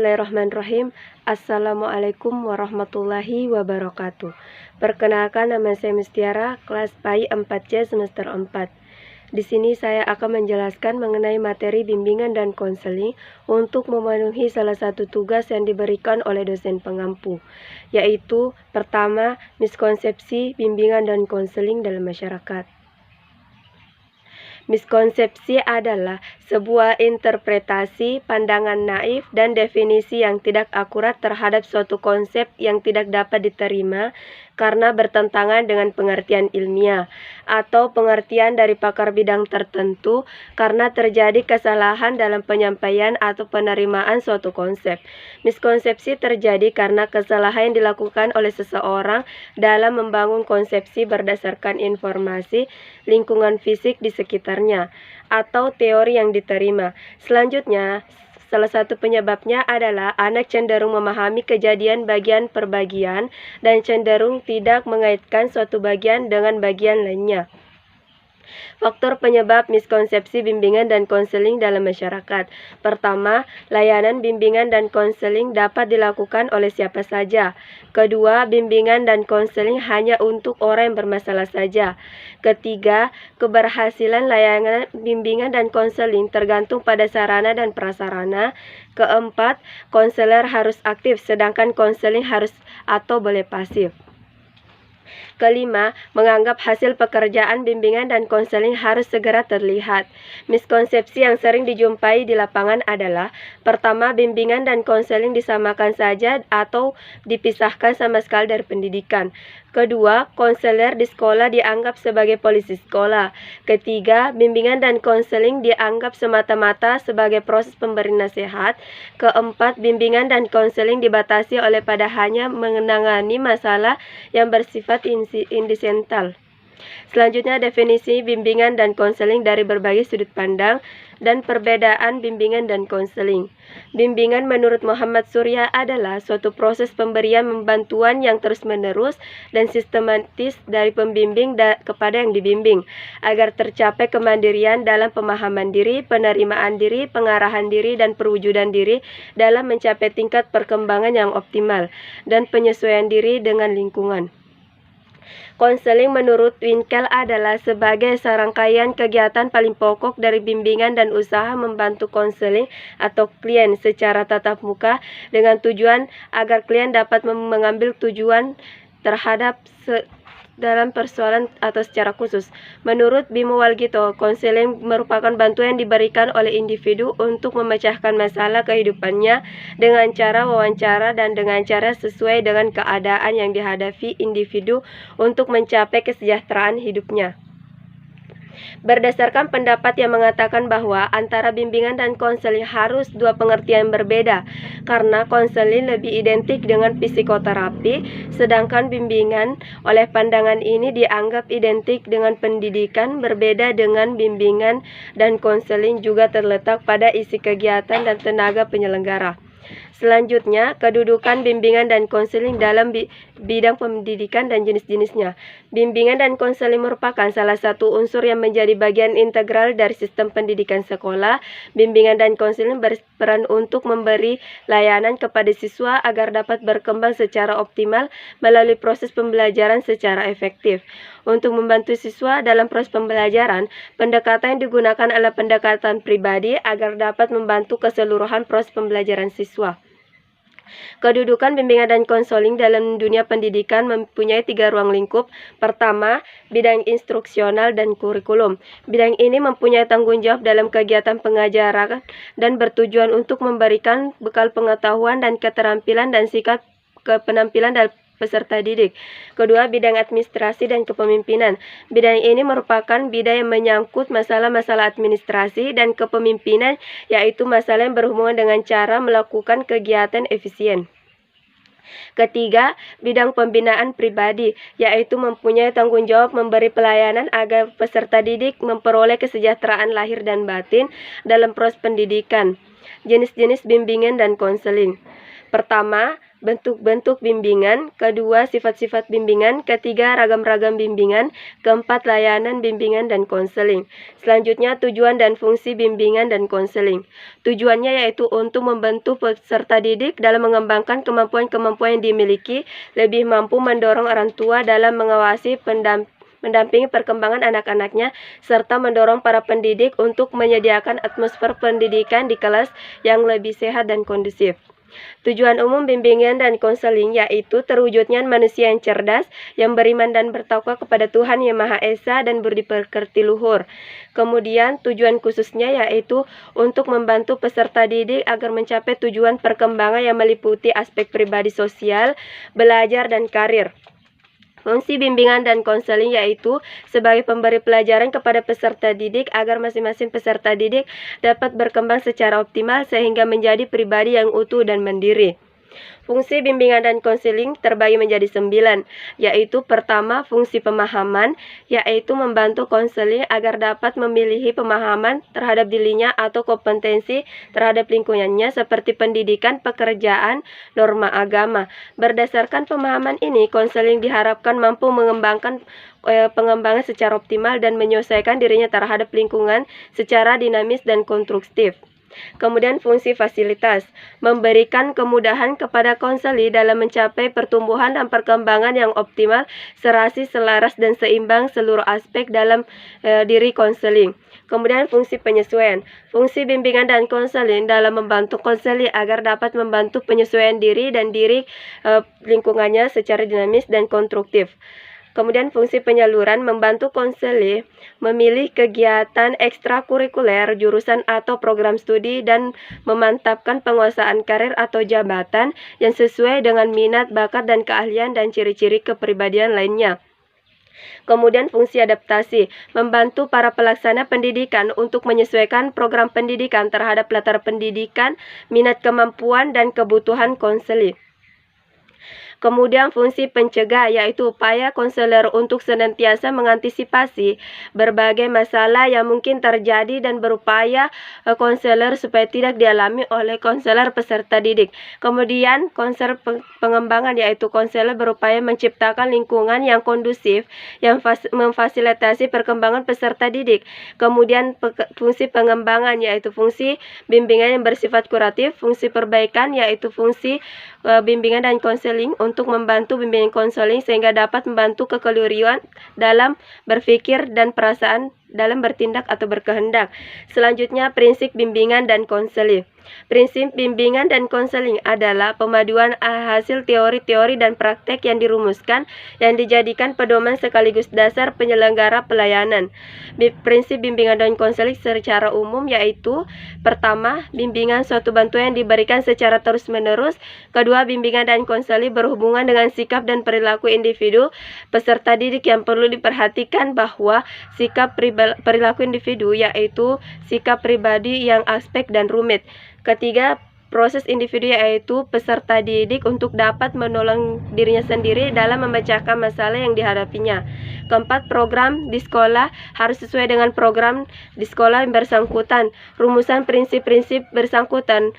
Bismillahirrahmanirrahim. Assalamualaikum warahmatullahi wabarakatuh. Perkenalkan, nama saya Mistiara, kelas PAI 4C semester 4. Di sini saya akan menjelaskan mengenai materi bimbingan dan konseling untuk memenuhi salah satu tugas yang diberikan oleh dosen pengampu, yaitu pertama, miskonsepsi bimbingan dan konseling dalam masyarakat. Miskonsepsi adalah sebuah interpretasi, pandangan naif, dan definisi yang tidak akurat terhadap suatu konsep yang tidak dapat diterima karena bertentangan dengan pengertian ilmiah atau pengertian dari pakar bidang tertentu karena terjadi kesalahan dalam penyampaian atau penerimaan suatu konsep. Miskonsepsi terjadi karena kesalahan yang dilakukan oleh seseorang dalam membangun konsepsi berdasarkan informasi lingkungan fisik di sekitarnya atau teori yang diterima. Selanjutnya, salah satu penyebabnya adalah anak cenderung memahami kejadian bagian per bagian dan cenderung tidak mengaitkan suatu bagian dengan bagian lainnya. Faktor penyebab miskonsepsi bimbingan dan konseling dalam masyarakat. Pertama, layanan bimbingan dan konseling dapat dilakukan oleh siapa saja. Kedua, bimbingan dan konseling hanya untuk orang yang bermasalah saja. Ketiga, keberhasilan layanan bimbingan dan konseling tergantung pada sarana dan prasarana. Keempat, konselor harus aktif sedangkan konseling harus atau boleh pasif. Kelima, menganggap hasil pekerjaan bimbingan dan konseling harus segera terlihat. Miskonsepsi yang sering dijumpai di lapangan adalah: pertama, bimbingan dan konseling disamakan saja atau dipisahkan sama sekali dari pendidikan. Kedua, konselor di sekolah dianggap sebagai polisi sekolah. Ketiga, bimbingan dan konseling dianggap semata-mata sebagai proses pemberi nasihat. Keempat, bimbingan dan konseling dibatasi oleh pada hanya menangani masalah yang bersifat insidental. Selanjutnya, definisi bimbingan dan konseling dari berbagai sudut pandang dan perbedaan bimbingan dan konseling. Bimbingan menurut Muhammad Surya adalah suatu proses pemberian bantuan yang terus-menerus dan sistematis dari pembimbing kepada yang dibimbing, agar tercapai kemandirian dalam pemahaman diri, penerimaan diri, pengarahan diri, dan perwujudan diri dalam mencapai tingkat perkembangan yang optimal dan penyesuaian diri dengan lingkungan. Konseling menurut Winkel adalah sebagai serangkaian kegiatan paling pokok dari bimbingan dan usaha membantu konseling atau klien secara tatap muka dengan tujuan agar klien dapat mengambil tujuan terhadap dalam persoalan atau secara khusus. Menurut Bimo Walgito, konseling merupakan bantuan yang diberikan oleh individu untuk memecahkan masalah kehidupannya dengan cara wawancara dan dengan cara sesuai dengan keadaan yang dihadapi individu untuk mencapai kesejahteraan hidupnya. Berdasarkan pendapat yang mengatakan bahwa antara bimbingan dan konseling harus dua pengertian berbeda, karena konseling lebih identik dengan psikoterapi, sedangkan bimbingan oleh pandangan ini dianggap identik dengan pendidikan. Berbeda dengan bimbingan dan konseling juga terletak pada isi kegiatan dan tenaga penyelenggara. Selanjutnya, kedudukan bimbingan dan konseling dalam bidang pendidikan dan jenis-jenisnya. Bimbingan dan konseling merupakan salah satu unsur yang menjadi bagian integral dari sistem pendidikan sekolah. Bimbingan dan konseling berperan untuk memberi layanan kepada siswa agar dapat berkembang secara optimal melalui proses pembelajaran secara efektif. Untuk membantu siswa dalam proses pembelajaran, pendekatan yang digunakan adalah pendekatan pribadi agar dapat membantu keseluruhan proses pembelajaran siswa. Kedudukan bimbingan dan konseling dalam dunia pendidikan mempunyai 3 ruang lingkup. Pertama, bidang instruksional dan kurikulum. Bidang ini mempunyai tanggung jawab dalam kegiatan pengajaran dan bertujuan untuk memberikan bekal pengetahuan dan keterampilan dan sikap penampilan dari peserta didik. Kedua, bidang administrasi dan kepemimpinan. Bidang ini merupakan bidang yang menyangkut masalah-masalah administrasi dan kepemimpinan, yaitu masalah yang berhubungan dengan cara melakukan kegiatan efisien. Ketiga, bidang pembinaan pribadi, yaitu mempunyai tanggung jawab memberi pelayanan agar peserta didik memperoleh kesejahteraan lahir dan batin dalam proses pendidikan. Jenis-jenis bimbingan dan konseling. Pertama, bentuk-bentuk bimbingan, kedua sifat-sifat bimbingan, ketiga ragam-ragam bimbingan, keempat layanan bimbingan dan konseling. Selanjutnya tujuan dan fungsi bimbingan dan konseling. Tujuannya yaitu untuk membantu peserta didik dalam mengembangkan kemampuan-kemampuan yang dimiliki, lebih mampu mendorong orang tua dalam mengawasi mendampingi perkembangan anak-anaknya, serta mendorong para pendidik untuk menyediakan atmosfer pendidikan di kelas yang lebih sehat dan kondusif. Tujuan umum bimbingan dan konseling yaitu terwujudnya manusia yang cerdas, yang beriman dan bertakwa kepada Tuhan Yang Maha Esa dan budi pekerti luhur. Kemudian tujuan khususnya yaitu untuk membantu peserta didik agar mencapai tujuan perkembangan yang meliputi aspek pribadi sosial, belajar, dan karir. Fungsi bimbingan dan konseling yaitu sebagai pemberi pelajaran kepada peserta didik agar masing-masing peserta didik dapat berkembang secara optimal sehingga menjadi pribadi yang utuh dan mandiri. Fungsi bimbingan dan konseling terbagi menjadi 9, yaitu pertama fungsi pemahaman, yaitu membantu konseling agar dapat memiliki pemahaman terhadap dirinya atau kompetensi terhadap lingkungannya seperti pendidikan, pekerjaan, norma agama. Berdasarkan pemahaman ini, konseling diharapkan mampu mengembangkan pengembangan secara optimal dan menyesuaikan dirinya terhadap lingkungan secara dinamis dan konstruktif. Kemudian fungsi fasilitas, memberikan kemudahan kepada konseli dalam mencapai pertumbuhan dan perkembangan yang optimal, serasi, selaras, dan seimbang seluruh aspek dalam diri konseling. Kemudian fungsi penyesuaian, fungsi bimbingan dan konseling dalam membantu konseli agar dapat membantu penyesuaian diri dan lingkungannya secara dinamis dan konstruktif. Kemudian fungsi penyaluran, membantu konseli memilih kegiatan ekstrakurikuler, jurusan atau program studi dan memantapkan penguasaan karir atau jabatan yang sesuai dengan minat, bakat, dan keahlian dan ciri-ciri kepribadian lainnya. Kemudian fungsi adaptasi, membantu para pelaksana pendidikan untuk menyesuaikan program pendidikan terhadap latar pendidikan, minat, kemampuan, dan kebutuhan konseli. Kemudian fungsi pencegah yaitu upaya konselor untuk senantiasa mengantisipasi berbagai masalah yang mungkin terjadi dan berupaya konselor supaya tidak dialami oleh konselor peserta didik. Kemudian konselor pengembangan yaitu konselor berupaya menciptakan lingkungan yang kondusif yang memfasilitasi perkembangan peserta didik. Kemudian fungsi pengembangan yaitu fungsi bimbingan yang bersifat kuratif, fungsi perbaikan yaitu fungsi bimbingan dan konseling untuk membantu bimbingan konseling sehingga dapat membantu kekeliruan dalam berpikir dan perasaan dalam bertindak atau berkehendak. Selanjutnya prinsip bimbingan dan konseling. Prinsip bimbingan dan konseling adalah pemaduan hasil teori-teori dan praktek yang dirumuskan yang dijadikan pedoman sekaligus dasar penyelenggara pelayanan. Prinsip bimbingan dan konseling secara umum yaitu pertama, bimbingan suatu bantuan yang diberikan secara terus-menerus. Kedua, bimbingan dan konseling berhubungan dengan sikap dan perilaku individu peserta didik yang perlu diperhatikan bahwa sikap perilaku individu yaitu sikap pribadi yang aspek dan rumit. Ketiga, proses individu yaitu peserta didik untuk dapat menolong dirinya sendiri dalam memecahkan masalah yang dihadapinya. Keempat, program di sekolah harus sesuai dengan program di sekolah yang bersangkutan. Rumusan prinsip-prinsip bersangkutan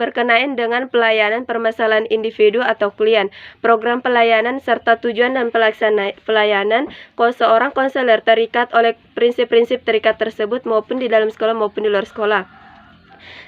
berkenaan dengan pelayanan permasalahan individu atau klien, program pelayanan serta tujuan dan pelaksana pelayanan. Seorang konselor terikat oleh prinsip-prinsip terikat tersebut maupun di dalam sekolah maupun di luar sekolah.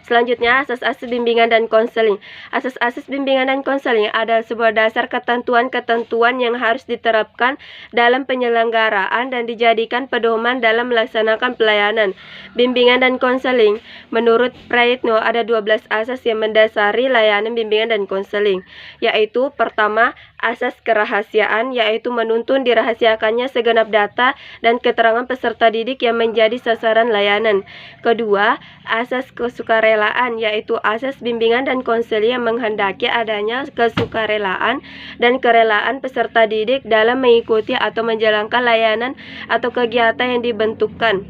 Selanjutnya, asas-asas bimbingan dan konseling. Asas-asas bimbingan dan konseling adalah sebuah dasar ketentuan-ketentuan yang harus diterapkan dalam penyelenggaraan dan dijadikan pedoman dalam melaksanakan pelayanan. Bimbingan dan konseling. Menurut Prayitno, ada 12 asas yang mendasari layanan bimbingan dan konseling, yaitu pertama, asas kerahasiaan, yaitu menuntun dirahasiakannya segenap data dan keterangan peserta didik yang menjadi sasaran layanan. Kedua, asas kesukarelaan, yaitu asas bimbingan dan konseling yang menghendaki adanya kesukarelaan dan kerelaan peserta didik dalam mengikuti atau menjalankan layanan atau kegiatan yang dibentukkan.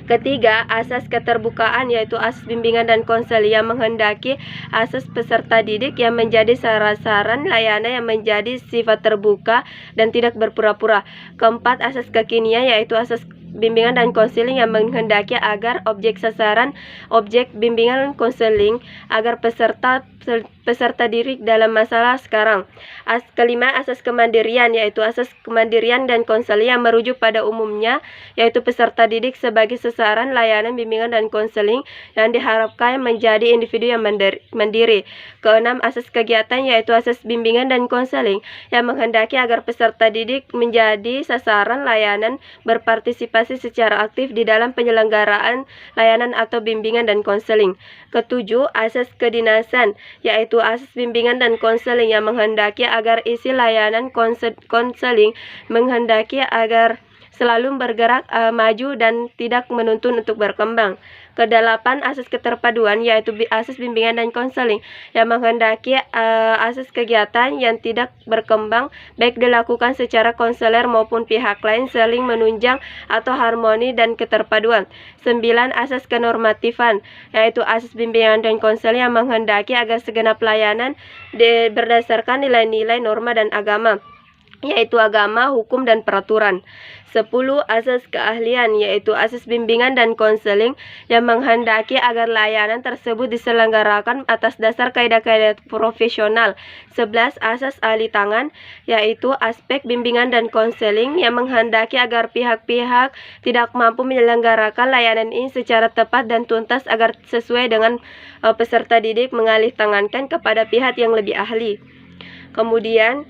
Ketiga, asas keterbukaan, yaitu asas bimbingan dan konseling yang menghendaki asas peserta didik yang menjadi sasaran layanan yang menjadi sifat terbuka dan tidak berpura-pura. Keempat, asas kekinian, yaitu asas bimbingan dan konseling yang menghendaki agar objek sasaran objek bimbingan konseling agar peserta peserta didik dalam masalah sekarang. Kelima, asas kemandirian, yaitu asas kemandirian dan konseling yang merujuk pada umumnya, yaitu peserta didik sebagai sasaran layanan bimbingan dan konseling yang diharapkan menjadi individu yang mandiri. Keenam, asas kegiatan, yaitu asas bimbingan dan konseling yang menghendaki agar peserta didik menjadi sasaran layanan berpartisipasi secara aktif di dalam penyelenggaraan layanan atau bimbingan dan konseling. Ketujuh, asas kedinasan, yaitu asas bimbingan dan konseling yang menghendaki agar isi layanan konseling menghendaki agar selalu bergerak maju dan tidak menuntun untuk berkembang. Kedelapan, asas keterpaduan, yaitu asas bimbingan dan konseling yang menghendaki asas kegiatan yang tidak berkembang baik dilakukan secara konselor maupun pihak lain saling menunjang atau harmoni dan keterpaduan. 9. Asas kenormatifan, yaitu asas bimbingan dan konseling yang menghendaki agar segenap layanan berdasarkan nilai-nilai norma dan agama, yaitu agama, hukum, dan peraturan. 10. Asas keahlian, yaitu asas bimbingan dan konseling yang menghendaki agar layanan tersebut diselenggarakan atas dasar kaidah-kaidah profesional. 11. Asas ahli tangan, yaitu aspek bimbingan dan konseling yang menghendaki agar pihak-pihak tidak mampu menyelenggarakan layanan ini secara tepat dan tuntas agar sesuai dengan peserta didik mengalih tangankan kepada pihak yang lebih ahli. Kemudian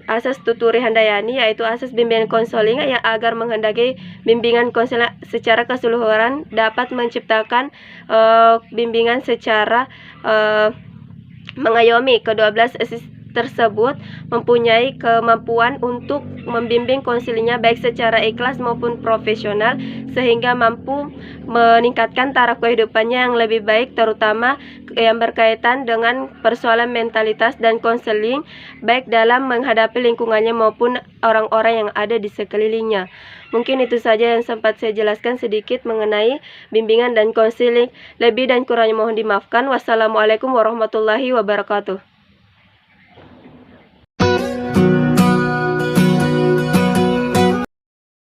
asas tuturi handayani, yaitu asas bimbingan konseling yang agar menghendaki bimbingan konseling secara keseluruhan dapat menciptakan bimbingan secara mengayomi. Ke-12 asas tersebut mempunyai kemampuan untuk membimbing konselingnya baik secara ikhlas maupun profesional sehingga mampu meningkatkan taraf kehidupannya yang lebih baik, terutama yang berkaitan dengan persoalan mentalitas dan konseling baik dalam menghadapi lingkungannya maupun orang-orang yang ada di sekelilingnya. Mungkin itu saja yang sempat saya jelaskan sedikit mengenai bimbingan dan konseling. Lebih dan kurangnya mohon dimaafkan. Wassalamualaikum warahmatullahi wabarakatuh.